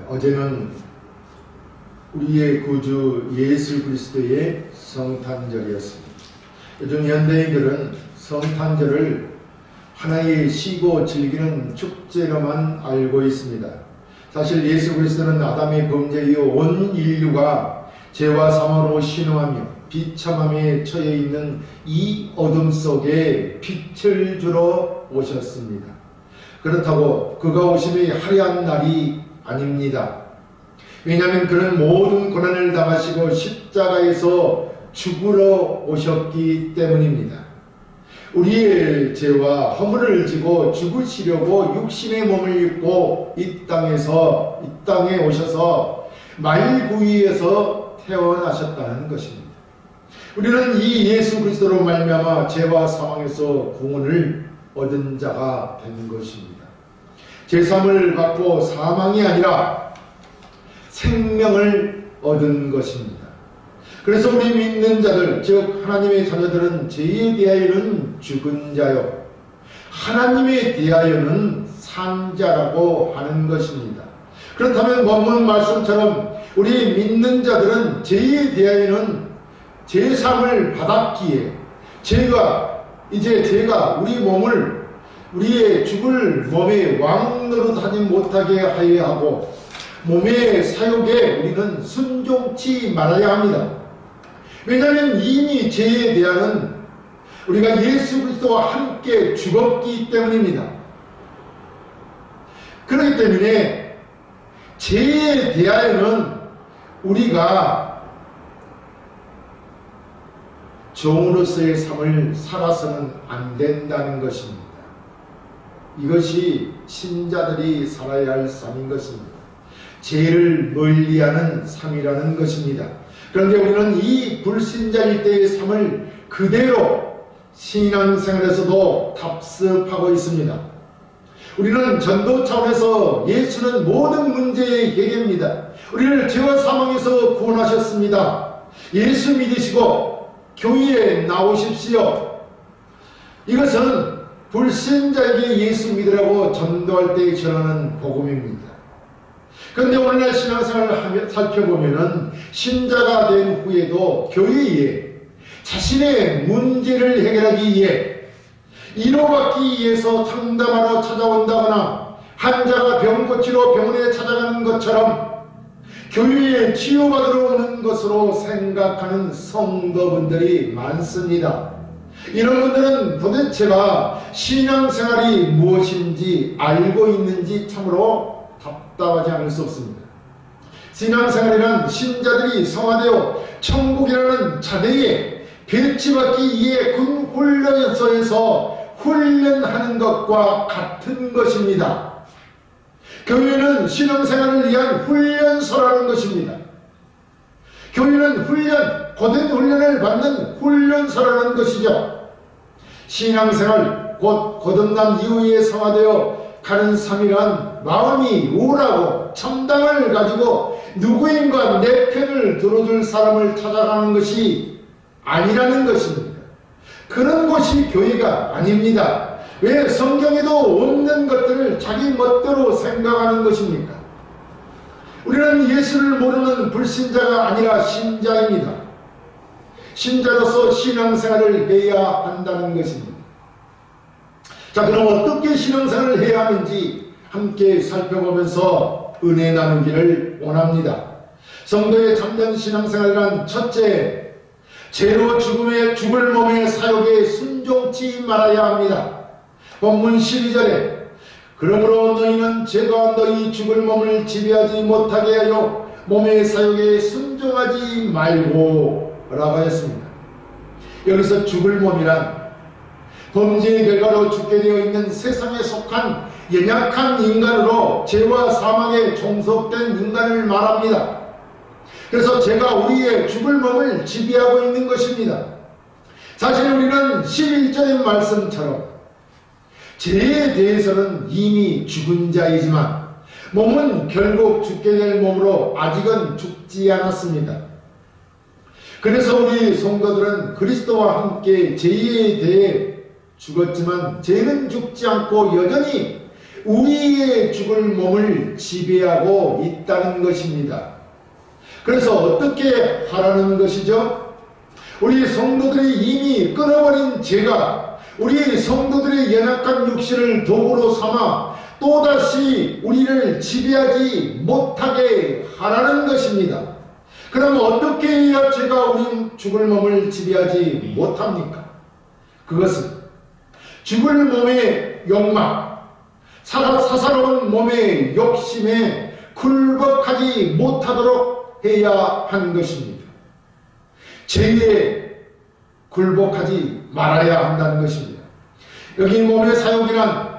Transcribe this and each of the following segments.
어제는 우리의 구주 예수 그리스도의 성탄절이었습니다. 요즘 현대인들은 성탄절을 하나의 쉬고 즐기는 축제로만 알고 있습니다. 사실 예수 그리스도는 아담의 범죄 이후 온 인류가 죄와 사망으로 신음하며 비참함에 처해 있는 이 어둠 속에 빛을 주러 오셨습니다. 그렇다고 그가 오심이 화려한 날이 아닙니다. 왜냐하면 그는 모든 고난을 당하시고 십자가에서 죽으러 오셨기 때문입니다. 우리의 죄와 허물을 지고 죽으시려고 육신의 몸을 입고 이 땅에 오셔서 말구이에서 태어나셨다는 것입니다. 우리는 이 예수 그리스도로 말미암아 죄와 사망에서 구원을 얻은 자가 되는 것입니다. 죄사함을 받고 사망이 아니라 생명을 얻은 것입니다. 그래서 우리 믿는 자들, 즉 하나님의 자녀들은 죄에 대하여는 죽은 자요 하나님에 대하여는 산 자라고 하는 것입니다. 그렇다면 본문 말씀처럼 우리 믿는 자들은 죄에 대하여는 죄사함을 받았기에 죄가 우리의 죽을 몸의 왕노릇하지 못하게 하여야 하고 몸의 사욕에 우리는 순종치 말아야 합니다. 왜냐하면 이미 죄에 대하여는 우리가 예수 그리스도와 함께 죽었기 때문입니다. 그렇기 때문에 죄에 대하여는 우리가 종으로서의 삶을 살아서는 안 된다는 것입니다. 이것이 신자들이 살아야 할 삶인 것입니다. 죄를 멀리하는 삶이라는 것입니다. 그런데 우리는 이 불신자일 때의 삶을 그대로 신앙생활에서도 답습하고 있습니다. 우리는 전도 차원에서 예수는 모든 문제의 해결입니다. 우리를 죄와 사망에서 구원하셨습니다. 예수 믿으시고 교회에 나오십시오. 이것은 불신자에게 예수 믿으라고 전도할 때 전하는 복음입니다. 그런데 오늘날 신앙생활을 살펴보면은 신자가 된 후에도 교회에 자신의 문제를 해결하기 위해 위로받기 위해서 상담하러 찾아온다거나 환자가 병 고치러 병원에 찾아가는 것처럼 교회에 치유받으러 오는 것으로 생각하는 성도분들이 많습니다. 이런 분들은 도대체가 신앙생활이 무엇인지 알고 있는지 참으로 답답하지 않을 수 없습니다. 신앙생활이란 신자들이 성화되어 천국이라는 자대에 배치받기 위해 군 훈련소에서 훈련하는 것과 같은 것입니다. 교회는 신앙생활을 위한 훈련소라는 것입니다. 교회는 고된 훈련을 받는 훈련소라는 것이죠. 신앙생활 곧 거듭난 이후에 성화되어 가는 삶이란 마음이 우울하고 참담을 가지고 누구인가 내 편을 들어줄 사람을 찾아가는 것이 아니라는 것입니다. 그런 곳이 교회가 아닙니다. 왜 성경에도 없는 것들을 자기 멋대로 생각하는 것입니까? 우리는 예수를 모르는 불신자가 아니라 신자입니다. 신자로서 신앙생활을 해야 한다는 것입니다. 자, 그럼 어떻게 신앙생활을 해야 하는지 함께 살펴보면서 은혜 나누기를 원합니다. 성도의 참된 신앙생활이란 첫째, 죄로 죽을 몸의 사욕에 순종치 말아야 합니다. 본문 12절에 그러므로 너희는 죄가 너희 죽을 몸을 지배하지 못하게 하여 몸의 사욕에 순종하지 말고 라고 하였습니다. 여기서 죽을 몸이란 범죄의 결과로 죽게 되어 있는 세상에 속한 연약한 인간으로 죄와 사망에 종속된 인간을 말합니다. 그래서 죄가 우리의 죽을 몸을 지배하고 있는 것입니다. 사실 우리는 11절의 말씀처럼 죄에 대해서는 이미 죽은 자이지만 몸은 결국 죽게 될 몸으로 아직은 죽지 않았습니다. 그래서 우리 성도들은 그리스도와 함께 죄에 대해 죽었지만 죄는 죽지 않고 여전히 우리의 죽을 몸을 지배하고 있다는 것입니다. 그래서 어떻게 하라는 것이죠? 우리 성도들이 이미 끊어버린 죄가 우리 성도들의 연약한 육신을 도구로 삼아 또다시 우리를 지배하지 못하게 하라는 것입니다. 그럼 어떻게 해야 죄가 우리 죽을 몸을 지배하지 못합니까? 그것은 죽을 몸의 욕망, 사사로운 몸의 욕심에 굴복하지 못하도록 해야 하는 것입니다. 죄에 굴복하지 말아야 한다는 것입니다. 여기 몸의 사욕이란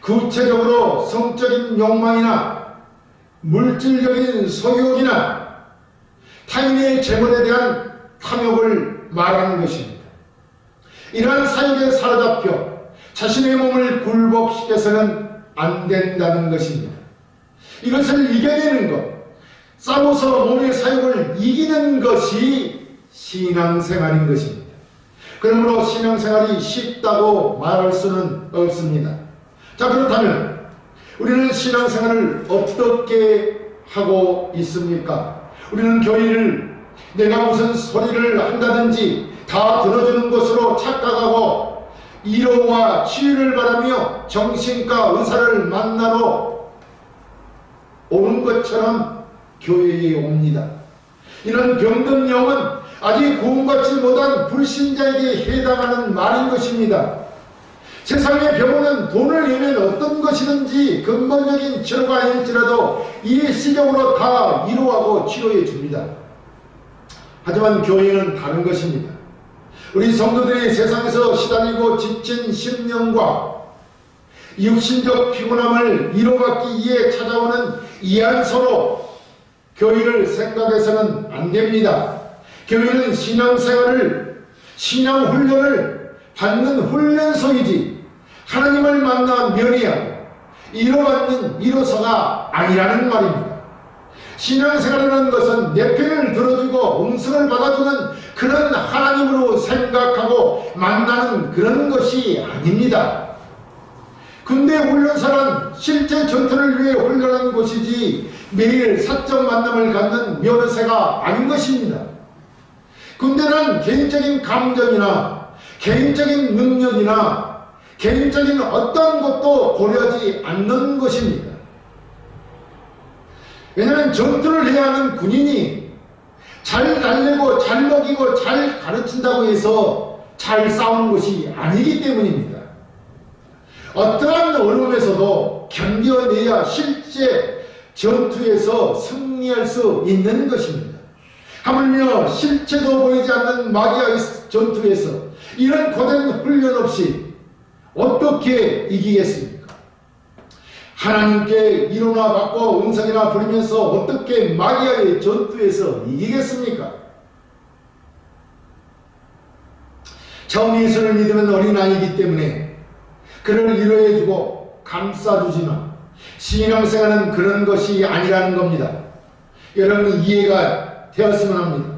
구체적으로 성적인 욕망이나 물질적인 소유욕이나 타인의 재물에 대한 탐욕을 말하는 것입니다. 이러한 사욕에 사로잡혀 자신의 몸을 굴복시켜서는 안 된다는 것입니다. 이것을 이겨내는 것, 싸워서 몸의 사욕을 이기는 것이 신앙생활인 것입니다. 그러므로 신앙생활이 쉽다고 말할 수는 없습니다. 자, 그렇다면 우리는 신앙생활을 어떻게 하고 있습니까? 우리는 교회를 내가 무슨 소리를 한다든지 다 들어주는 것으로 착각하고 위로와 치유를 바라며 정신과 의사를 만나러 오는 것처럼 교회에 옵니다. 이런 병든 영은 아직 구원받지 못한 불신자에게 해당하는 말인 것입니다. 세상의 병원은 돈을 내면 어떤 것이든지 근본적인 치료가 아닐지라도 일시적으로 다 위로하고 치료해 줍니다. 하지만 교회는 다른 것입니다. 우리 성도들이 세상에서 시달리고 지친 심령과 육신적 피곤함을 위로받기 위해 찾아오는 이안소로 교회를 생각해서는 안 됩니다. 교회는 신앙훈련을 받는 훈련소이지 하나님을 만나 면회하고 위로받는 위로소가 아니라는 말입니다. 신앙생활이라는 것은 내 편을 들어주고 응성을 받아주는 그런 하나님으로 생각하고 만나는 그런 것이 아닙니다. 군대 훈련사란 실제 전투를 위해 훈련하는 곳이지 매일 사적 만남을 갖는 면회사가 아닌 것입니다. 군대는 개인적인 감정이나 개인적인 능력이나 개인적인 어떤 것도 고려하지 않는 것입니다. 왜냐하면 전투를 해야 하는 군인이 잘 달래고 잘 먹이고 잘 가르친다고 해서 잘 싸우는 것이 아니기 때문입니다. 어떠한 어려움에서도 견뎌내야 실제 전투에서 승리할 수 있는 것입니다. 하물며 실체도 보이지 않는 마귀와의 전투에서 이런 고된 훈련 없이 어떻게 이기겠습니까? 하나님께 위로나 받고 응성이나 부리면서 어떻게 마귀와의 전투에서 이기겠습니까? 처음 예수를 믿으면 어린아이이기 때문에 그를 위로해주고 감싸주지만 신앙생활은 그런 것이 아니라는 겁니다. 여러분 이해가 되었으면 합니다.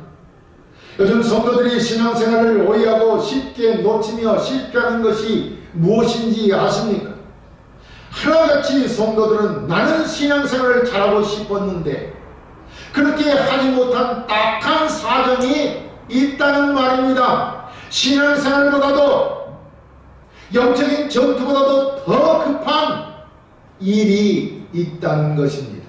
요즘 성도들이 신앙생활을 오해하고 쉽게 놓치며 실패하는 것이 무엇인지 아십니까? 하나같이 성도들은 나는 신앙생활을 잘하고 싶었는데 그렇게 하지 못한 딱한 사정이 있다는 말입니다. 신앙생활보다도 영적인 전투보다도 더 급한 일이 있다는 것입니다.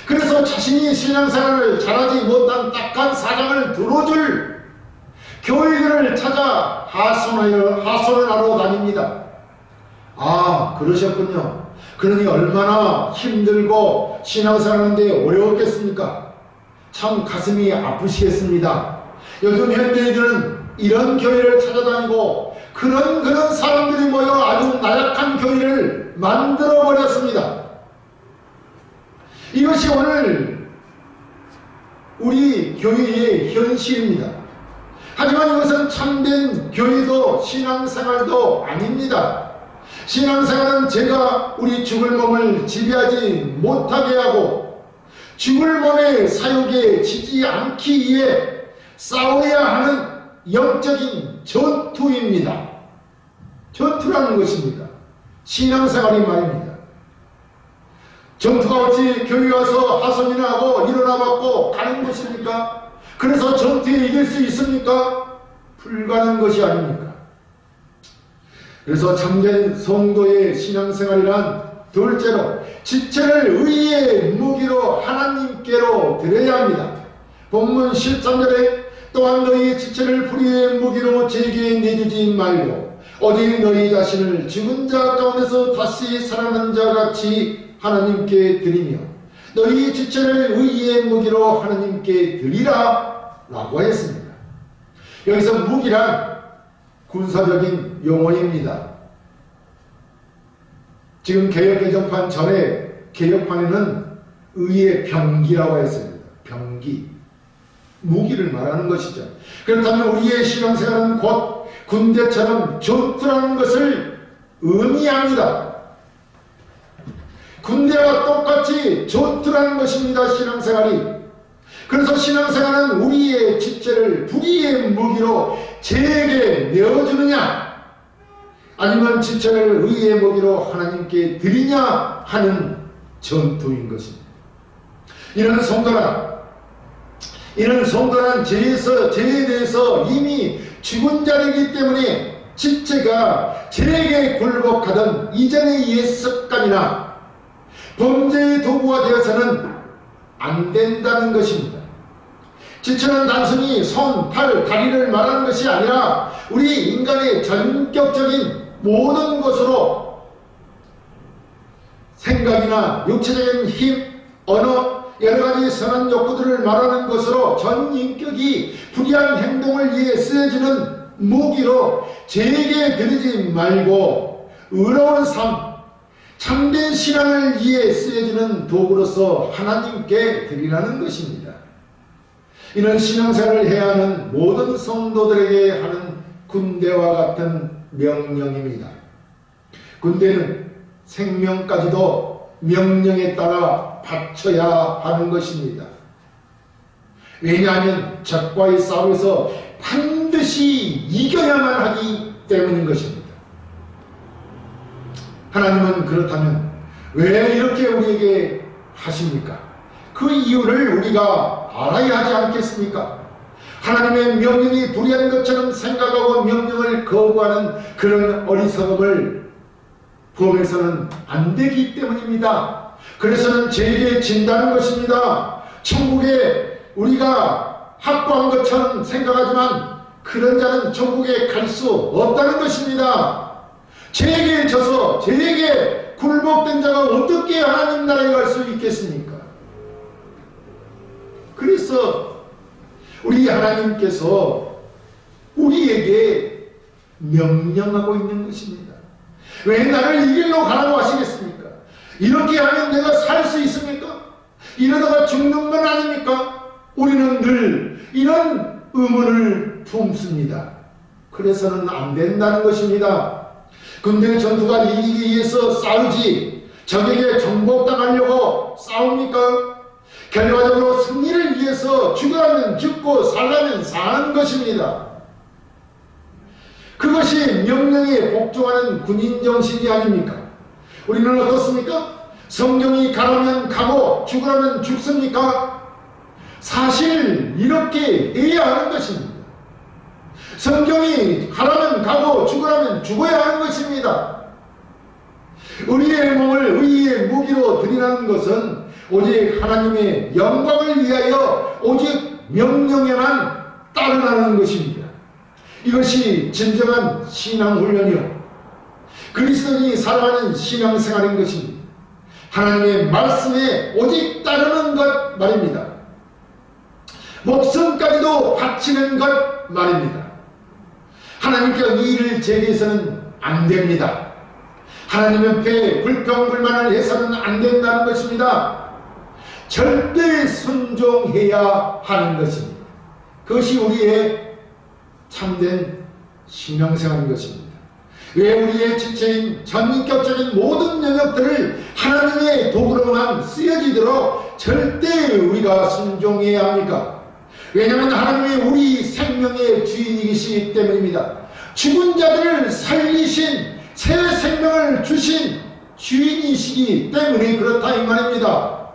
그래서 자신이 신앙생활을 잘하지 못한 딱한 사정을 들어줄 교회들을 찾아 하소연을 하러 다닙니다. 아, 그러셨군요. 그러니 얼마나 힘들고 신앙생활하는데 어려웠겠습니까? 참 가슴이 아프시겠습니다. 요즘 현대인들은 이런 교회를 찾아다니고 그런 사람들이 모여 아주 나약한 교회를 만들어버렸습니다. 이것이 오늘 우리 교회의 현실입니다. 하지만 이것은 참된 교회도 신앙생활도 아닙니다. 신앙생활은 제가 우리 죽을 몸을 지배하지 못하게 하고 죽을 몸의 사욕에 지지 않기 위해 싸워야 하는 영적인 전투입니다. 전투라는 것입니다. 신앙생활이 말입니다. 전투가 어찌 교회 와서 하선이나 하고 일어나 받고 가는 것입니까? 그래서 전투에 이길 수 있습니까? 불가능한 것이 아닙니까? 그래서 참된 성도의 신앙생활이란 둘째로 지체를 의의 무기로 하나님께로 드려야 합니다. 본문 13절에 또한 너희의 지체를 불의의 무기로 제게 내주지 말고 오직 너희 자신을 죽은 자 가운데서 다시 살아난 자 같이 하나님께 드리며 너희 지체를 의의 무기로 하나님께 드리라 라고 했습니다. 여기서 무기란 군사적인 용어입니다. 지금 개혁개정판 전에 개혁판에는 의의 병기라고 했습니다. 병기, 무기를 말하는 것이죠. 그렇다면 우리의 신앙생활은 곧 군대처럼 전투라는 것을 의미합니다. 군대와 똑같이 전투라는 것입니다. 신앙생활이. 그래서 신앙생활은 우리의 지체를 불의의 무기로 제게 내어주느냐 아니면 지체를 의의 무기로 하나님께 드리냐 하는 전투인 것입니다. 이런 성도는 죄에 대해서 이미 죽은 자이기 때문에 지체가 죄에게 굴복하던 이전의 옛 습관이나 범죄의 도구가 되어서는 안 된다는 것입니다. 지체는 단순히 손, 팔, 다리를 말하는 것이 아니라 우리 인간의 전격적인 모든 것으로 생각이나 육체적인 힘, 언어, 여러가지 선한 욕구들을 말하는 것으로 전 인격이 불의한 행동을 위해 쓰여지는 무기로 죄에게 드리지 말고 의로운 삶, 참된 신앙을 위해 쓰여지는 도구로서 하나님께 드리라는 것입니다. 이는 신앙생활을 해야 하는 모든 성도들에게 하는 군대와 같은 명령입니다. 군대는 생명까지도 명령에 따라 바쳐야 하는 것입니다. 왜냐하면 적과의 싸움에서 반드시 이겨야만 하기 때문인 것입니다. 하나님은 그렇다면 왜 이렇게 우리에게 하십니까? 그 이유를 우리가 알아야 하지 않겠습니까? 하나님의 명령이 불의한 것처럼 생각하고 명령을 거부하는 그런 어리석음을 범해서는 안 되기 때문입니다. 그래서는 죄에 진다는 것입니다. 천국에 우리가 확보한 것처럼 생각하지만 그런 자는 천국에 갈 수 없다는 것입니다. 죄에게 져서 죄에게 굴복된 자가 어떻게 하나님 나라에 갈 수 있겠습니까? 그래서 우리 하나님께서 우리에게 명령하고 있는 것입니다. 왜 나를 이 길로 가라고 하시겠습니까? 이렇게 하면 내가 살 수 있습니까? 이러다가 죽는 건 아닙니까? 우리는 늘 이런 의문을 품습니다. 그래서는 안 된다는 것입니다. 군대 전투가 이기기 위해서 싸우지 적에게 정복당하려고 싸웁니까? 결과적으로 승리를 위해서 죽으라면 죽고 살라면 사는 것입니다. 그것이 명령에 복종하는 군인 정신이 아닙니까? 우리는 어떻습니까? 성경이 가라면 가고 죽으라면 죽습니까? 사실 이렇게 해야 하는 것입니다. 성경이 가라면 가고 죽으라면 죽어야 하는 것입니다. 우리의 몸을 의의 무기로 드리라는 것은 오직 하나님의 영광을 위하여 오직 명령에만 따르라는 것입니다. 이것이 진정한 신앙훈련이요 그리스도인이 살아가는 신앙생활인 것입니다. 하나님의 말씀에 오직 따르는 것 말입니다. 목숨까지도 바치는 것 말입니다. 하나님께서 이 일을 제기해서는 안 됩니다. 하나님 옆에 불평불만을 해서는 안 된다는 것입니다. 절대 순종해야 하는 것입니다. 그것이 우리의 참된 신앙생활인 것입니다. 왜 우리의 지체인 전인격적인 모든 영역들을 하나님의 도구로만 쓰여지도록 절대 우리가 순종해야 합니까? 왜냐하면 하나님이 우리 생명의 주인이시기 때문입니다. 죽은 자들을 살리신 새 생명을 주신 주인이시기 때문에 그렇다 이 말입니다.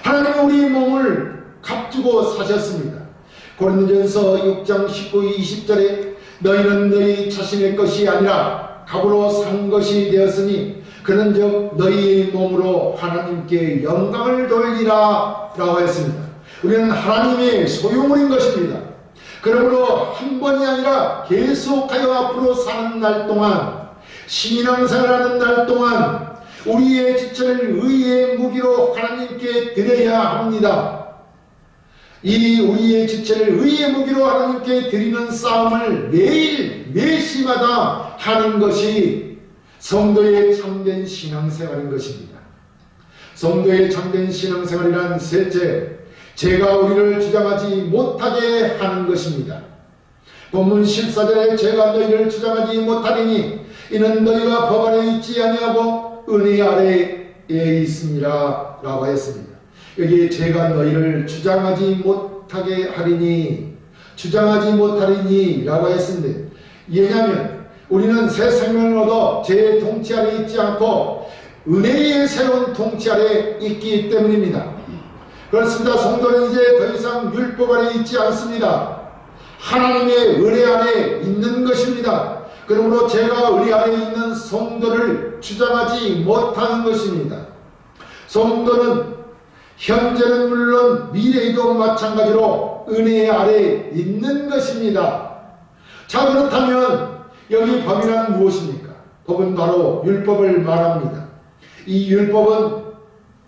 하나님은 우리 몸을 값주고 사셨습니다. 고린도전서 6장 19, 20절에 너희는 너희 자신의 것이 아니라 값으로 산 것이 되었으니 그런즉 너희 몸으로 하나님께 영광을 돌리라 라고 했습니다. 우리는 하나님의 소유물인 것입니다. 그러므로 한 번이 아니라 계속하여 앞으로 사는 날 동안, 신앙생활하는 날 동안 우리의 지체를 의의 무기로 하나님께 드려야 합니다. 이 우리의 지체를 의의 무기로 하나님께 드리는 싸움을 매일 매시마다 하는 것이 성도의 참된 신앙생활인 것입니다. 성도의 참된 신앙생활이란 셋째, 죄가 우리를 주장하지 못하게 하는 것입니다. 본문 14절에 죄가 너희를 주장하지 못하리니 이는 너희가 법 아래 있지 아니하고 은혜 아래에 있습니다 라고 했습니다. 여기 죄가 너희를 주장하지 못하게 하리니, 주장하지 못하리니 라고 했습니다. 왜냐하면 우리는 새 생명을 얻어 죄의 통치 아래 있지 않고 은혜의 새로운 통치 아래 있기 때문입니다. 그렇습니다. 성도는 이제 더 이상 율법 아래 있지 않습니다. 하나님의 은혜 아래 있는 것입니다. 그러므로 제가 은혜 아래 있는 성도를 주장하지 못하는 것입니다. 성도는 현재는 물론 미래에도 마찬가지로 은혜 아래 있는 것입니다. 자, 그렇다면 여기 법이란 무엇입니까? 법은 바로 율법을 말합니다. 이 율법은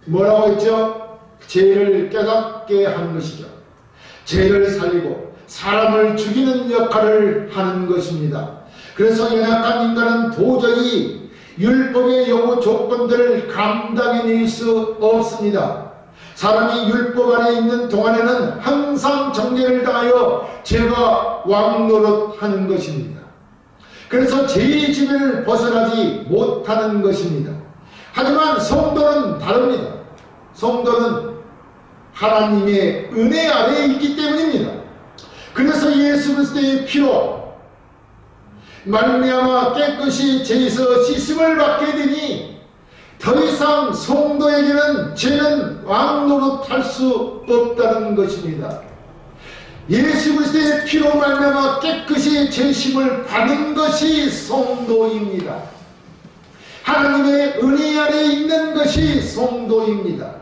뭐라고 했죠? 죄를 깨닫게 하는 것이죠. 죄를 살리고 사람을 죽이는 역할을 하는 것입니다. 그래서 연약한 인간은 도저히 율법의 요구 조건들을 감당해낼 수 없습니다. 사람이 율법 아래 있는 동안에는 항상 정죄를 당하여 죄가 왕노릇하는 것입니다. 그래서 죄의 지배를 벗어나지 못하는 것입니다. 하지만 성도는 다릅니다. 성도는 하나님의 은혜 아래에 있기 때문입니다. 그래서 예수 그리스도의 피로 말미암아 깨끗이 죄에서 씻음을 받게 되니 더 이상 성도에게는 죄는 왕노릇할 수 없다는 것입니다. 예수 그리스도의 피로 말미암아 깨끗이 죄심을 받은 것이 성도입니다. 하나님의 은혜 아래에 있는 것이 성도입니다.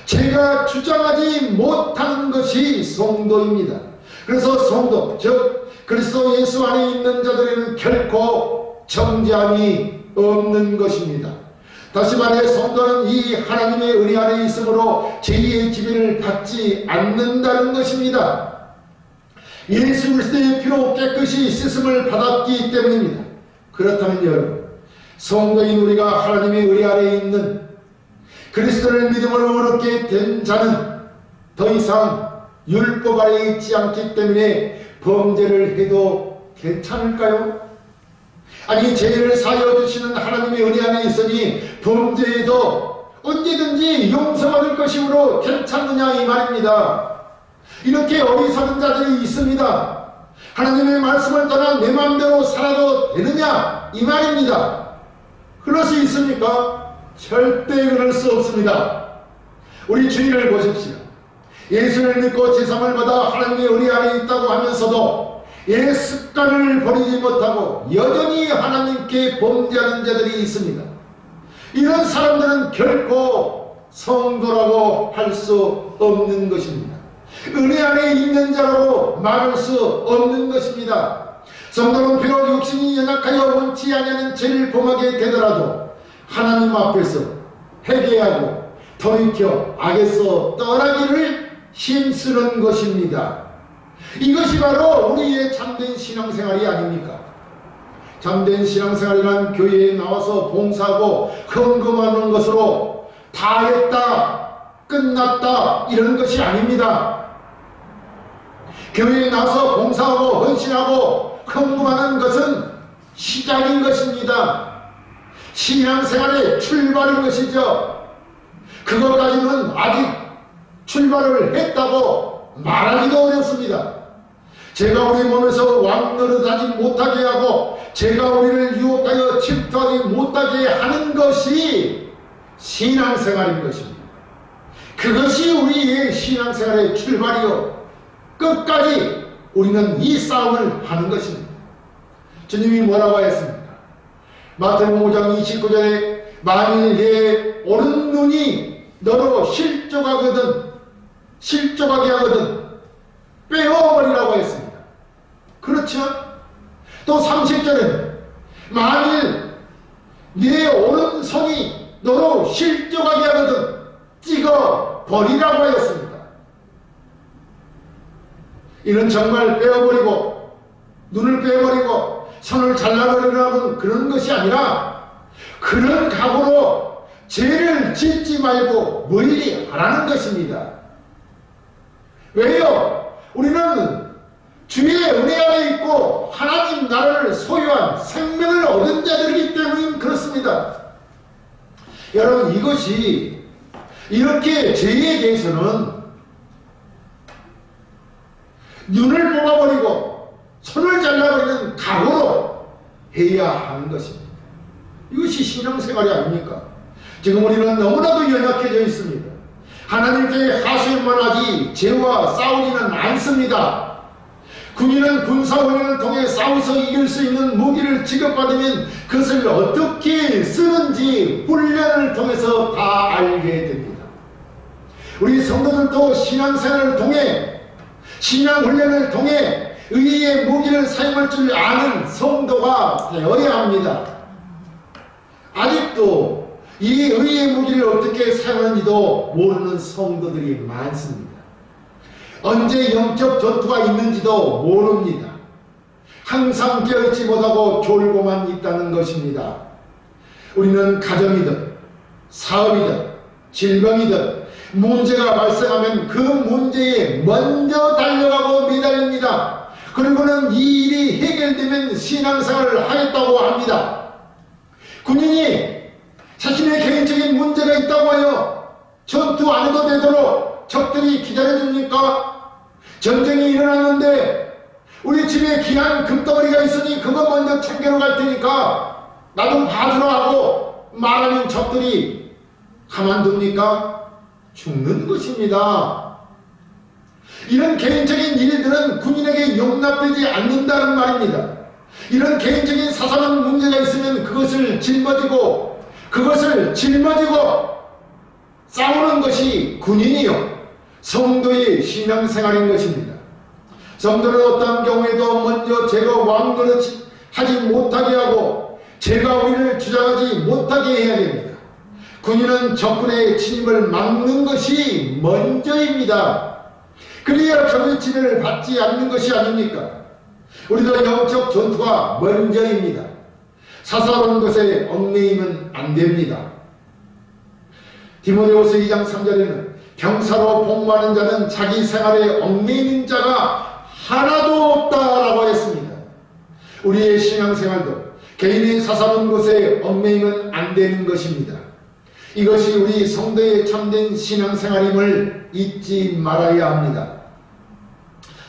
제가 주장하지 못하는 것이 성도입니다. 그래서 성도, 즉 그리스도 예수 안에 있는 자들에는 결코 정죄함이 없는 것입니다. 다시 말해 성도는 이 하나님의 은혜 안에 있으므로 죄의 지배를 받지 않는다는 것입니다. 예수 그리스도의 피로 깨끗이 씻음을 받았기 때문입니다. 그렇다면 여러분, 성도인 우리가 하나님의 은혜 아래에 있는 그리스도를 믿음으로 얻게 된 자는 더 이상 율법 아래에 있지 않기 때문에 범죄를 해도 괜찮을까요? 아니, 죄를 사하여 주시는 하나님의 은혜 안에 있으니 범죄해도 언제든지 용서받을 것이므로 괜찮느냐 이 말입니다. 이렇게 어리석은 자들이 있습니다. 하나님의 말씀을 떠나 내 마음대로 살아도 되느냐 이 말입니다. 그럴 수 있습니까? 절대 그럴 수 없습니다. 우리 주인을 보십시오. 예수를 믿고 제사함을 받아 하나님의 은혜 안에 있다고 하면서도 옛 습관을 버리지 못하고 여전히 하나님께 범죄하는 자들이 있습니다. 이런 사람들은 결코 성도라고 할 수 없는 것입니다. 은혜 안에 있는 자라고 말할 수 없는 것입니다. 성도는 비록 육신이 연약하여 원치 아니하는 죄를 범하게 되더라도 하나님 앞에서 회개하고 돌이켜 악에서 떠나기를 힘쓰는 것입니다. 이것이 바로 우리의 참된 신앙생활이 아닙니까? 참된 신앙생활이란 교회에 나와서 봉사하고 헌금하는 것으로 다 했다, 끝났다 이런 것이 아닙니다. 교회에 나와서 봉사하고 헌신하고 헌금하는 것은 시작인 것입니다. 신앙생활의 출발인 것이죠. 그것까지는 아직 출발을 했다고 말하기도 어렵습니다. 죄가 우리 몸에서 왕노릇하지 못하게 하고 죄가 우리를 유혹하여 침투하지 못하게 하는 것이 신앙생활인 것입니다. 그것이 우리의 신앙생활의 출발이요 끝까지 우리는 이 싸움을 하는 것입니다. 주님이 뭐라고 했습니까? 마태복음 5장 29절에 만일 내 오른눈이 너로 실족하게 하거든 빼어버리라고 했습니다. 그렇죠? 또 30절에는 만일 내 오른손이 너로 실족하게 하거든 찍어버리라고 하였습니다. 이는 정말 빼어버리고 눈을 빼어버리고 손을 잘라버리라는 그런 것이 아니라 그런 각오로 죄를 짓지 말고 멀리 하라는 것입니다. 왜요? 우리는 주의 은혜 안에 있고 하나님 나라를 소유한 생명을 얻은 자들이기 때문에 그렇습니다. 여러분, 이것이 이렇게 죄에 대해서는 눈을 뽑아버리고 손을 잘라버리는 각오로 해야 하는 것입니다. 이것이 신앙생활이 아닙니까? 지금 우리는 너무나도 연약해져 있습니다. 하나님께 하소연만 하지 죄와 싸우지는 않습니다. 군인은 군사훈련을 통해 싸워서 이길 수 있는 무기를 지급받으면 그것을 어떻게 쓰는지 훈련을 통해서 다 알게 됩니다. 우리 성도들도 신앙생활을 통해 신앙훈련을 통해 의의 무기를 사용할 줄 아는 성도가 되어야 합니다. 아직도 이 의의 무기를 어떻게 사용하는지도 모르는 성도들이 많습니다. 언제 영적 전투가 있는지도 모릅니다. 항상 깨어있지 못하고 졸고만 있다는 것입니다. 우리는 가정이든 사업이든 질병이든 문제가 발생하면 그 문제에 먼저 달려가고 매달립니다. 그리고는 이 일이 해결되면 신앙생활을 하겠다고 합니다. 군인이 자신의 개인적인 문제가 있다고 하여 전투 안 해도 되도록 적들이 기다려줍니까? 전쟁이 일어났는데 우리 집에 귀한 금덩어리가 있으니 그거 먼저 챙겨러 갈 테니까 나도 봐주라 하고 말하면 적들이 가만둡니까? 죽는 것입니다. 이런 개인적인 일들은 군인에게 용납되지 않는다는 말입니다. 이런 개인적인 사소한 문제가 있으면 그것을 짊어지고 싸우는 것이 군인이요 성도의 신앙생활인 것입니다. 성도는 어떠한 경우에도 먼저 죄가 왕노릇하지 못하게 하고 죄가 우리를 주장하지 못하게 해야 됩니다. 군인은 적군의 침입을 막는 것이 먼저입니다. 그래야 적의 침입을 받지 않는 것이 아닙니까? 우리도 영적 전투가 먼저입니다. 사사로운 것에 얽매이면 안 됩니다. 디모데후서 2장 3절에는 병사로 복무하는 자는 자기 생활에 얽매이는 자가 하나도 없다라고 했습니다. 우리의 신앙생활도 개인의 사사로운 것에 얽매이면 안 되는 것입니다. 이것이 우리 성도의 참된 신앙생활임을 잊지 말아야 합니다.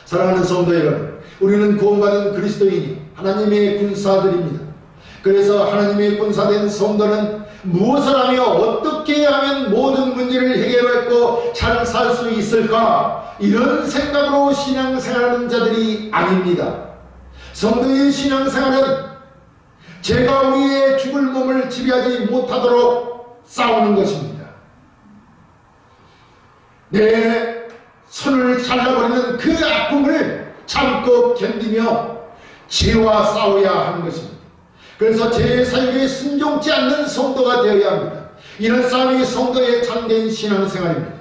사랑하는 성도 여러분, 우리는 구원받은 그리스도인이 하나님의 군사들입니다. 그래서 하나님의 군사된 성도는 무엇을 하며 어떻게 하면 모든 문제를 해결하고 잘 살 수 있을까? 이런 생각으로 신앙생활하는 자들이 아닙니다. 성도의 신앙생활은 죄가 우리의 죽을 몸을 지배하지 못하도록 싸우는 것입니다. 내 손을 잘라버리는 그 아픔을 참고 견디며 죄와 싸워야 하는 것입니다. 그래서 죄의 사유에 순종치 않는 성도가 되어야 합니다. 이런 싸움이 성도의 참된 신앙생활입니다.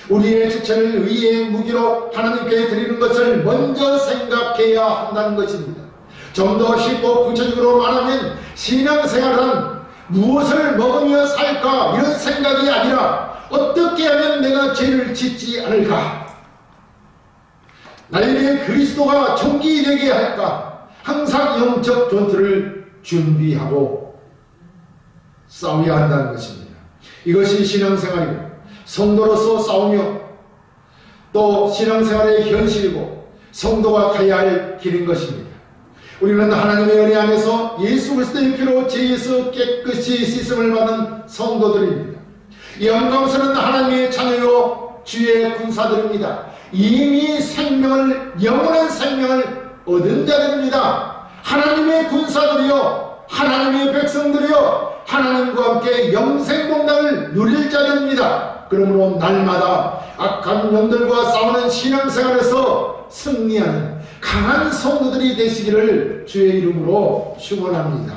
우리의 주체를 의의 무기로 하나님께 드리는 것을 먼저 생각해야 한다는 것입니다. 좀 더 쉽고 구체적으로 말하면 신앙생활은 무엇을 먹으며 살까 이런 생각이 아니라 어떻게 하면 내가 죄를 짓지 않을까, 나에게 그리스도가 종기 되게 할까, 항상 영적 전투를 준비하고 싸워야 한다는 것입니다. 이것이 신앙생활이고 성도로서 싸우며 또 신앙생활의 현실이고 성도가 가야 할 길인 것입니다. 우리는 하나님의 은혜 안에서 예수 그리스도의 피로 죄에서 깨끗이 씻음을 받은 성도들입니다. 영광스러운 하나님의 자녀요 주의 군사들입니다. 이미 생명을, 영원한 생명을 얻은 자들입니다. 하나님의 군사들이요, 하나님의 백성들이요, 하나님과 함께 영생공단을 누릴 자들입니다. 그러므로 날마다 악한 영들과 싸우는 신앙생활에서 승리하는 강한 성도들이 되시기를 주의 이름으로 축원합니다.